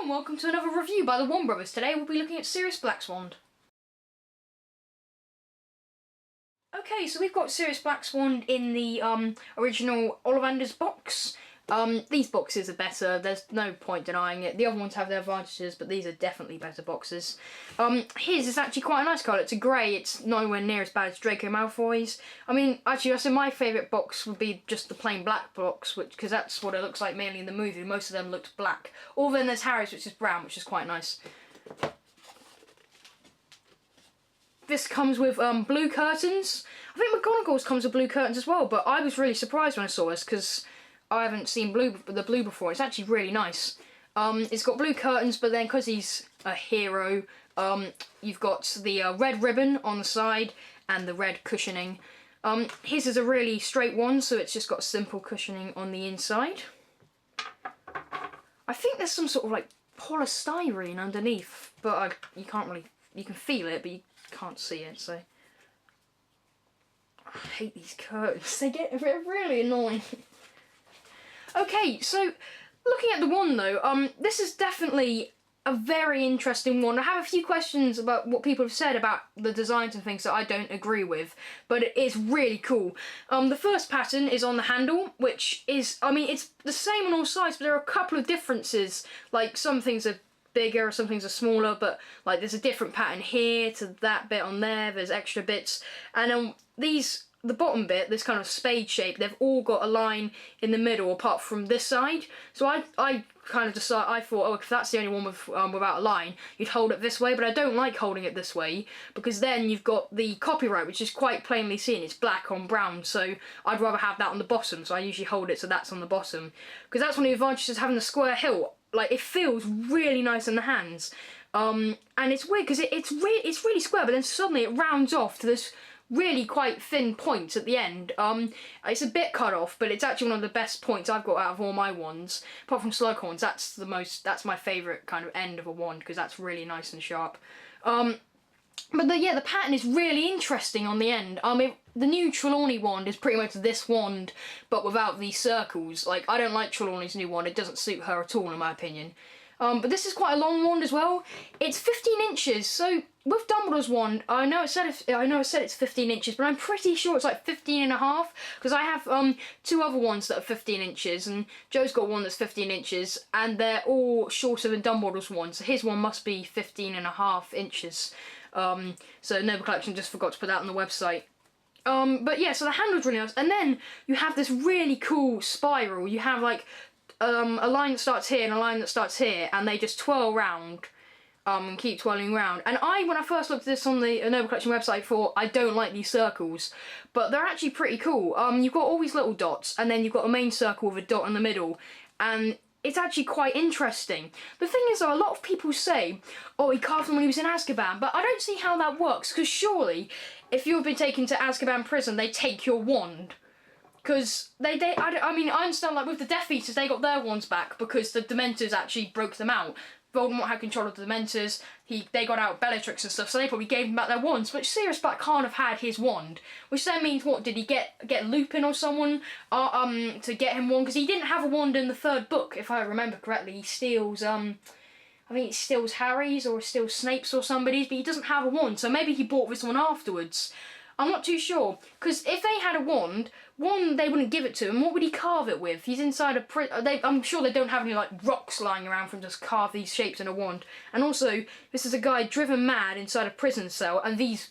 and welcome to another review by the Wand Brothers. Today we'll be looking at Sirius Black's wand. Okay, so we've got Sirius Black's wand in the original Ollivander's box. These boxes are better, there's no point denying it. The other ones have their advantages, but these are definitely better boxes. His is actually quite a nice colour. It's a grey, it's nowhere near as bad as Draco Malfoy's. I mean, actually, I say my favourite box would be just the plain black box, because that's what it looks like mainly in the movie. Most of them looked black. Or then there's Harry's, which is brown, which is quite nice. This comes with blue curtains. I think McGonagall's comes with blue curtains as well, but I was really surprised when I saw this, because I haven't seen the blue before. It's actually really nice. It's got blue curtains, but then because he's a hero, you've got the red ribbon on the side and the red cushioning. His is a really straight one, so it's just got simple cushioning on the inside. I think there's some sort of like polystyrene underneath, but you can't really, you can feel it, but you can't see it, so. I hate these curtains, they get really annoying. Okay, so looking at the wand though, this is definitely a very interesting wand. I have a few questions about what people have said about the designs and things that I don't agree with, but it is really cool. The first pattern is on the handle, which is, I mean, it's the same on all sides, but there are a couple of differences. Like some things are bigger, some things are smaller, but like there's a different pattern here to that bit on there, there's extra bits, and the bottom bit, this kind of spade shape, they've all got a line in the middle apart from this side. So I kind of decided, I thought, oh, if that's the only one with, without a line, you'd hold it this way, but I don't like holding it this way, because then you've got the copyright, which is quite plainly seen, it's black on brown, so I'd rather have that on the bottom, so I usually hold it so that's on the bottom. Because that's one of the advantages of having the square hilt. Like, it feels really nice in the hands. And it's weird, because it's really square, but then suddenly it rounds off to this really quite thin point at the end. It's a bit cut off, but it's actually one of the best points I've got out of all my wands. Apart from Slughorn's, that's my favourite kind of end of a wand, because that's really nice and sharp. But the pattern is really interesting on the end. The new Trelawney wand is pretty much this wand, but without these circles. Like, I don't like Trelawney's new wand, it doesn't suit her at all in my opinion. But this is quite a long wand as well. It's 15 inches, so with Dumbledore's wand, I know it said it's 15 inches, but I'm pretty sure it's like 15 and a half, because I have two other ones that are 15 inches, and Joe's got one that's 15 inches, and they're all shorter than Dumbledore's one, so his one must be 15 and a half inches. So Noble Collection just forgot to put that on the website. But yeah, so the handle's really nice, and then you have this really cool spiral. You have like a line that starts here and a line that starts here, and they just twirl round and keep twirling around. And when I first looked at this on the Noble Collection website, thought I don't like these circles, but they're actually pretty cool. You've got all these little dots, and then you've got a main circle with a dot in the middle, and it's actually quite interesting. The thing is though, a lot of people say, oh, he carved them when he was in Azkaban, but I don't see how that works, because surely if you've been taken to Azkaban prison, they take your wand. Because I mean, I understand, like with the Death Eaters, they got their wands back because the Dementors actually broke them out. Voldemort had control of the Dementors, they got out Bellatrix and stuff, so they probably gave him back their wands, but Sirius Black can't have had his wand, which then means, what, did he get Lupin or someone to get him one? Because he didn't have a wand in the third book, if I remember correctly. He steals, I think he steals Harry's or steals Snape's or somebody's, but he doesn't have a wand, so maybe he bought this one afterwards. I'm not too sure, because if they had a wand, they wouldn't give it to him. What would he carve it with? He's inside a prison. I'm sure they don't have any like rocks lying around for him to just carve these shapes in a wand. And also, this is a guy driven mad inside a prison cell, and these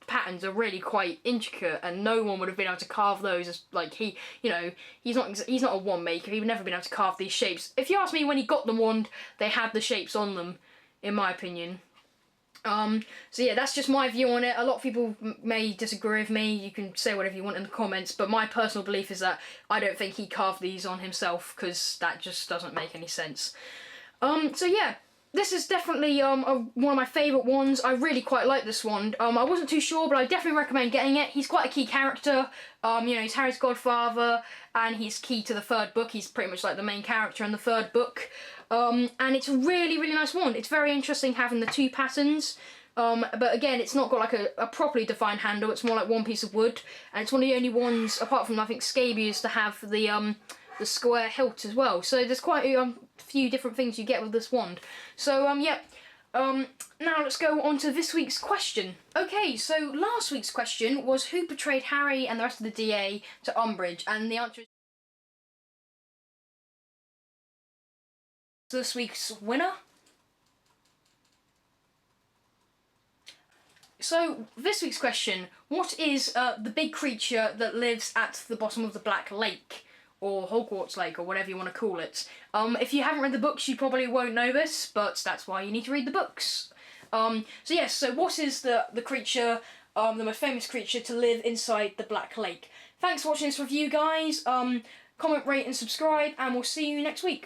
patterns are really quite intricate, and no one would have been able to carve those. As like he's not a wand maker. He would never been able to carve these shapes. If you ask me, when he got the wand, they had the shapes on them, in my opinion. So yeah, that's just my view on it. A lot of people may disagree with me. You can say whatever you want in the comments, but my personal belief is that I don't think he carved these on himself, because that just doesn't make any sense. So yeah, this is definitely one of my favourite wands. I really quite like this wand. I wasn't too sure, but I definitely recommend getting it. He's quite a key character. You know, he's Harry's godfather, and he's key to the third book. He's pretty much like the main character in the third book. And it's a really, really nice wand. It's very interesting having the two patterns. But again, it's not got like a properly defined handle. It's more like one piece of wood, and it's one of the only ones, apart from I think Scabies, to have the the square hilt as well. So there's quite a few different things you get with this wand. So yeah. Now let's go on to this week's question. Okay, so last week's question was who betrayed Harry and the rest of the DA to Umbridge, and the answer is this week's winner. So this week's question: what is the big creature that lives at the bottom of the Black Lake? Or Hogwarts Lake, or whatever you want to call it. If you haven't read the books, you probably won't know this, but that's why you need to read the books. So yes, so what is the creature, the most famous creature to live inside the Black Lake? Thanks for watching this review, guys. Comment, rate, and subscribe, and we'll see you next week.